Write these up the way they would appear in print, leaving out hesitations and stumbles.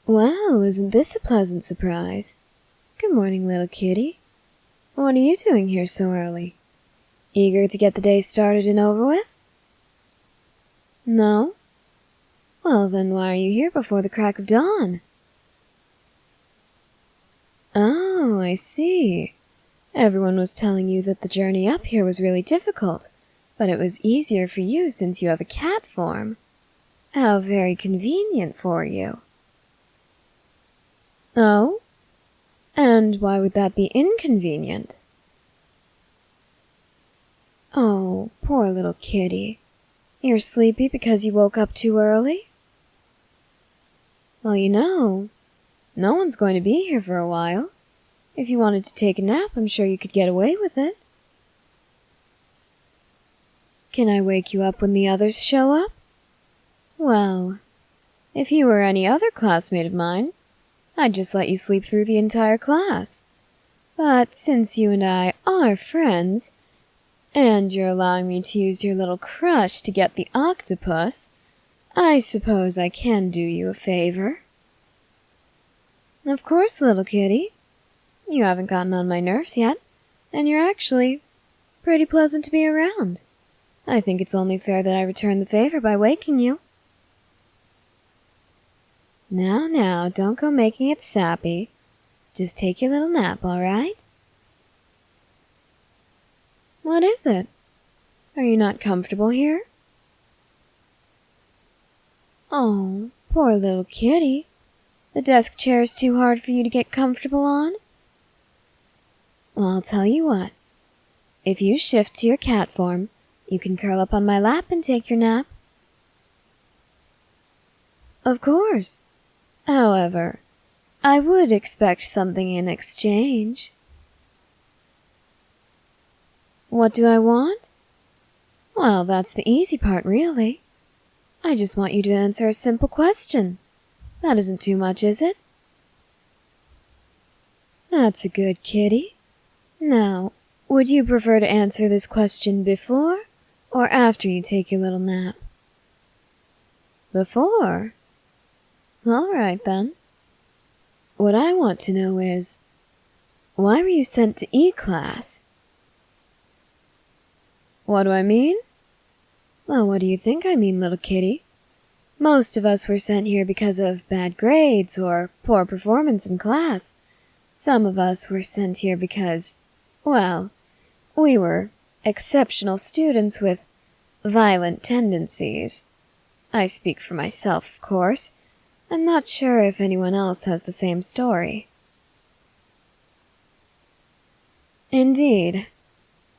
Well, isn't this a pleasant surprise? Good morning, little kitty. What are you doing here so early? Eager to get the day started and over with? No? Well, then why are you here before the crack of dawn? Oh, I see. Everyone was telling you that the journey up here was really difficult, but it was easier for you since you have a cat form. How very convenient for you. Oh? And why would that be inconvenient? Oh, poor little kitty. You're sleepy because you woke up too early? Well, no one's going to be here for a while. If you wanted to take a nap, I'm sure you could get away with it. Can I wake you up when the others show up? Well, if you were any other classmate of mine, I'd just let you sleep through the entire class. But since you and I are friends, and you're allowing me to use your little crush to get the octopus, I suppose I can do you a favor. Of course, little kitty. You haven't gotten on my nerves yet, and you're actually pretty pleasant to be around. I think it's only fair that I return the favor by waking you. Now, don't go making it sappy. Just take your little nap, all right? What is it? Are you not comfortable here? Oh, poor little kitty. The desk chair is too hard for you to get comfortable on? Well, I'll tell you what. If you shift to your cat form, you can curl up on my lap and take your nap. Of course. However, I would expect something in exchange. What do I want? Well, that's the easy part, really. I just want you to answer a simple question. That isn't too much, is it? That's a good kitty. Now, would you prefer to answer this question before or after you take your little nap? Before? All right, then. What I want to know is, why were you sent to E-class? What do I mean? Well, what do you think I mean, little kitty? Most of us were sent here because of bad grades or poor performance in class. Some of us were sent here because, well, we were exceptional students with violent tendencies. I speak for myself, of course. I'm not sure if anyone else has the same story. Indeed.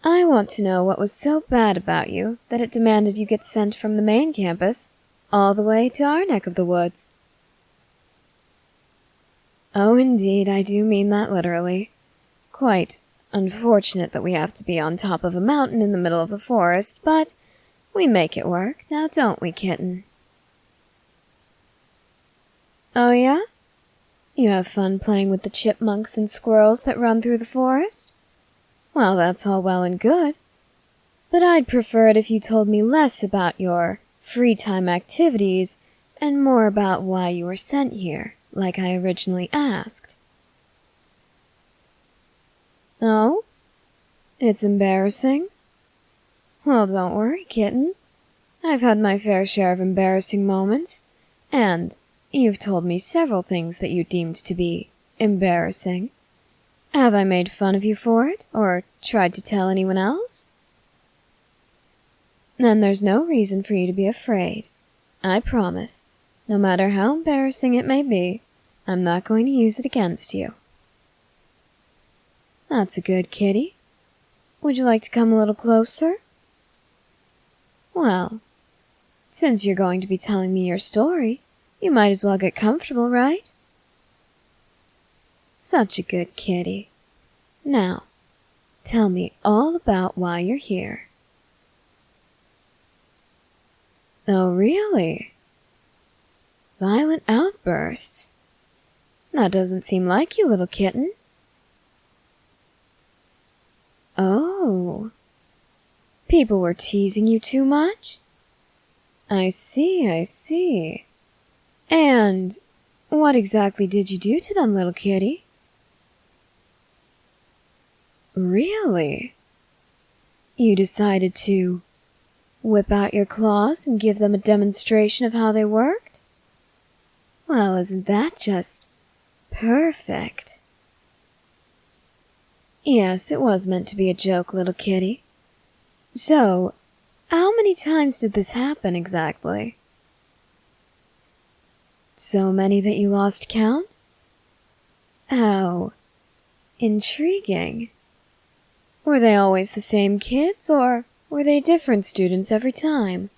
I want to know what was so bad about you that it demanded you get sent from the main campus all the way to our neck of the woods. Oh, indeed, I do mean that literally. Quite unfortunate that we have to be on top of a mountain in the middle of the forest, but we make it work, now don't we, Kitten? Oh, yeah? You have fun playing with the chipmunks and squirrels that run through the forest? Well, that's all well and good, but I'd prefer it if you told me less about your free time activities and more about why you were sent here, like I originally asked. Oh? It's embarrassing? Well, don't worry, Kitten. I've had my fair share of embarrassing moments, and you've told me several things that you deemed to be embarrassing. Have I made fun of you for it, or tried to tell anyone else? Then there's no reason for you to be afraid. I promise, no matter how embarrassing it may be, I'm not going to use it against you. That's a good kitty. Would you like to come a little closer? Well, since you're going to be telling me your story, you might as well get comfortable, right? Such a good kitty. Now, tell me all about why you're here. Oh, really? Violent outbursts? That doesn't seem like you, little kitten. Oh. People were teasing you too much? I see. And What exactly did you do to them, little kitty? Really? You decided to whip out your claws and give them a demonstration of how they worked? Well, isn't that just perfect? Yes, it was meant to be a joke, little kitty. So, how many times did this happen exactly? So many that you lost count? How intriguing. Were they always the same kids, or were they different students every time?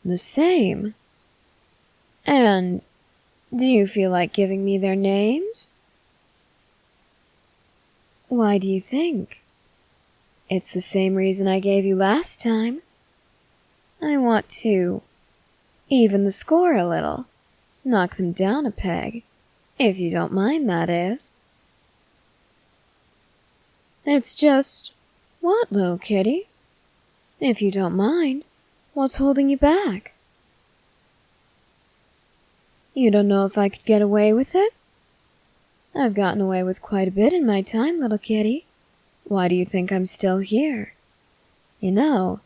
The same. And do you feel like giving me their names? Why do you think? It's the same reason I gave you last time. I want to even the score a little, knock them down a peg, if you don't mind, that is. It's just, what, little kitty? If you don't mind, what's holding you back? You don't know if I could get away with it? I've gotten away with quite a bit in my time, little kitty. Why do you think I'm still here? You know,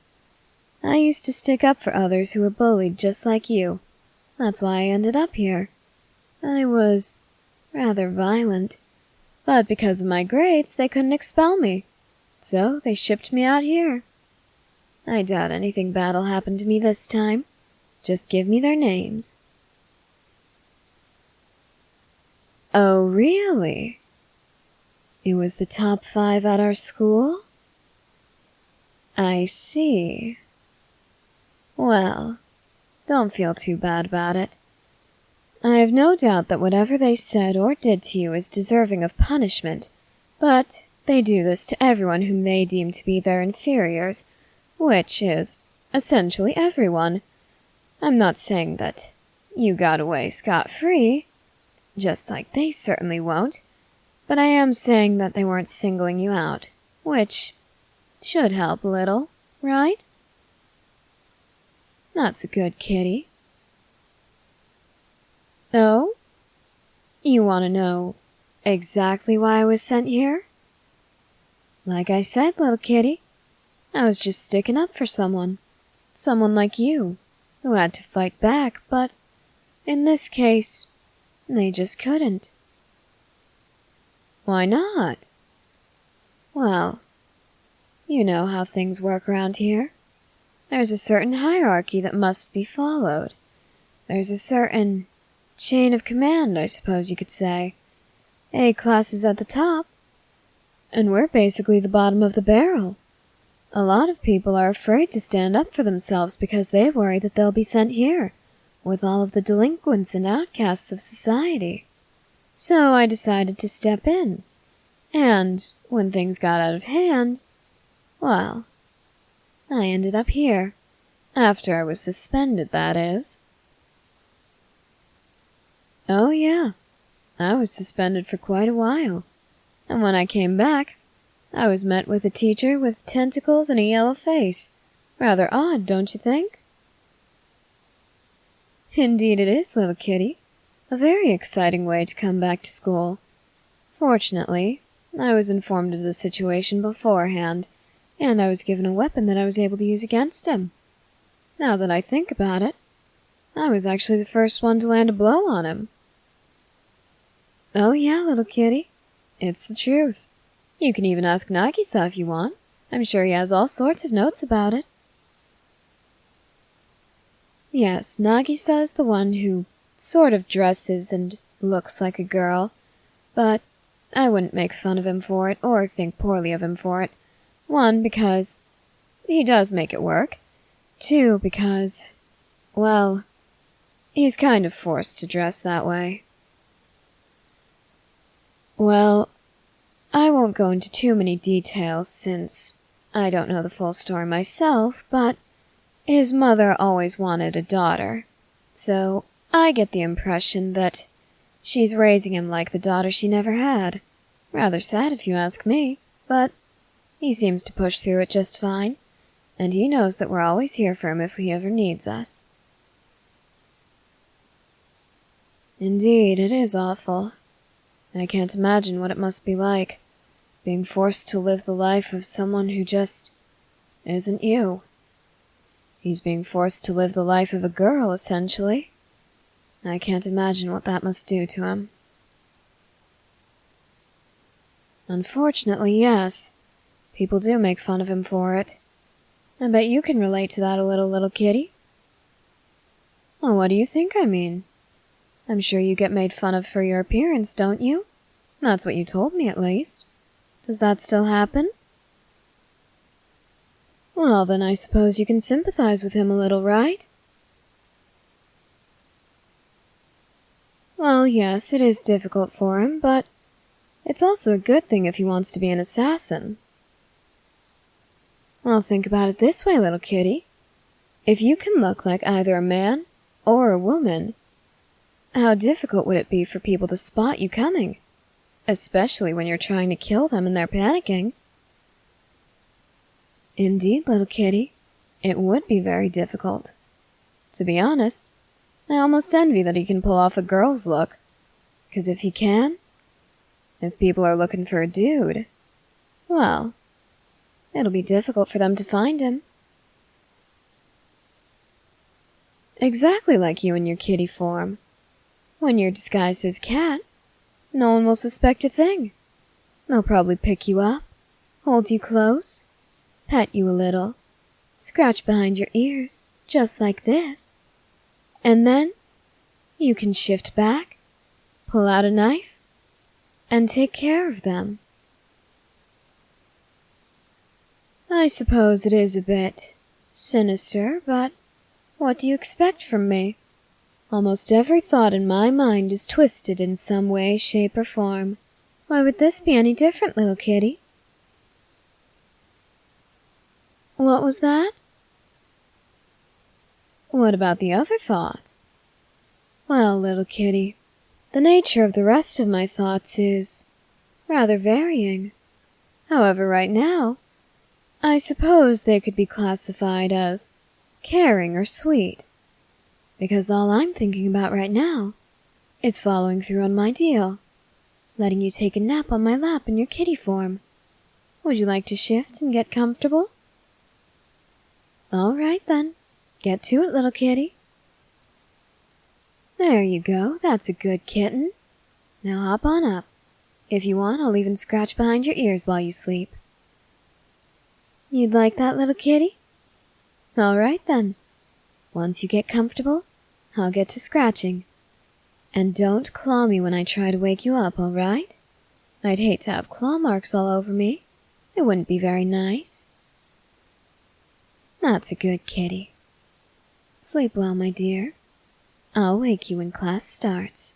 I used to stick up for others who were bullied just like you. That's why I ended up here. I was rather violent, but because of my grades, they couldn't expel me. So they shipped me out here. I doubt anything bad'll happen to me this time. Just give me their names. Oh, really? It was the top 5 at our school? I see. Well, don't feel too bad about it. I have no doubt that whatever they said or did to you is deserving of punishment, but they do this to everyone whom they deem to be their inferiors, which is essentially everyone. I'm not saying that you got away scot-free, just like they certainly won't, but I am saying that they weren't singling you out, which should help a little, right? That's a good kitty. Oh? You want to know exactly why I was sent here? Like I said, little kitty, I was just sticking up for someone like you, who had to fight back, but in this case, they just couldn't. Why not? Well, you know how things work around here. There's a certain hierarchy that must be followed. There's a certain chain of command, I suppose you could say. A-class is at the top, and we're basically the bottom of the barrel. A lot of people are afraid to stand up for themselves because they worry that they'll be sent here, with all of the delinquents and outcasts of society. So I decided to step in, and when things got out of hand, well, I ended up here. After I was suspended, that is. Oh yeah, I was suspended for quite a while, and when I came back, I was met with a teacher with tentacles and a yellow face. Rather odd, don't you think? Indeed it is, little kitty. A very exciting way to come back to school. Fortunately, I was informed of the situation beforehand, and I was given a weapon that I was able to use against him. Now that I think about it, I was actually the first one to land a blow on him. Oh yeah, little kitty. It's the truth. You can even ask Nagisa if you want. I'm sure he has all sorts of notes about it. Yes, Nagisa is the one who sort of dresses and looks like a girl, but I wouldn't make fun of him for it or think poorly of him for it. 1, because he does make it work. 2, because, well, he's kind of forced to dress that way. Well, I won't go into too many details since I don't know the full story myself, but his mother always wanted a daughter, so I get the impression that she's raising him like the daughter she never had. Rather sad if you ask me, but he seems to push through it just fine, and he knows that we're always here for him if he ever needs us. Indeed, it is awful. I can't imagine what it must be like, being forced to live the life of someone who just isn't you. He's being forced to live the life of a girl, essentially. I can't imagine what that must do to him. Unfortunately, yes. People do make fun of him for it. I bet you can relate to that a little kitty. Well, what do you think I mean? I'm sure you get made fun of for your appearance, don't you? That's what you told me, at least. Does that still happen? Well, then I suppose you can sympathize with him a little, right? Well, yes, it is difficult for him, but it's also a good thing if he wants to be an assassin. Well, think about it this way, little kitty. If you can look like either a man or a woman, how difficult would it be for people to spot you coming? Especially when you're trying to kill them and they're panicking. Indeed, little kitty, it would be very difficult. To be honest, I almost envy that he can pull off a girl's look. 'Cause if he can, if people are looking for a dude, well, it'll be difficult for them to find him. Exactly like you in your kitty form. When you're disguised as cat, no one will suspect a thing. They'll probably pick you up, hold you close, pet you a little, scratch behind your ears, just like this. And then you can shift back, pull out a knife, and take care of them. I suppose it is a bit sinister, but what do you expect from me? Almost every thought in my mind is twisted in some way, shape, or form. Why would this be any different, little kitty? What was that? What about the other thoughts? Well, little kitty, the nature of the rest of my thoughts is rather varying. However, right now, I suppose they could be classified as caring or sweet, because all I'm thinking about right now is following through on my deal, letting you take a nap on my lap in your kitty form. Would you like to shift and get comfortable? All right, then. Get to it, little kitty. There you go, that's a good kitten. Now hop on up. If you want, I'll even scratch behind your ears while you sleep. You'd like that, little kitty? All right, then. Once you get comfortable, I'll get to scratching. And don't claw me when I try to wake you up, all right? I'd hate to have claw marks all over me. It wouldn't be very nice. That's a good kitty. Sleep well, my dear. I'll wake you when class starts.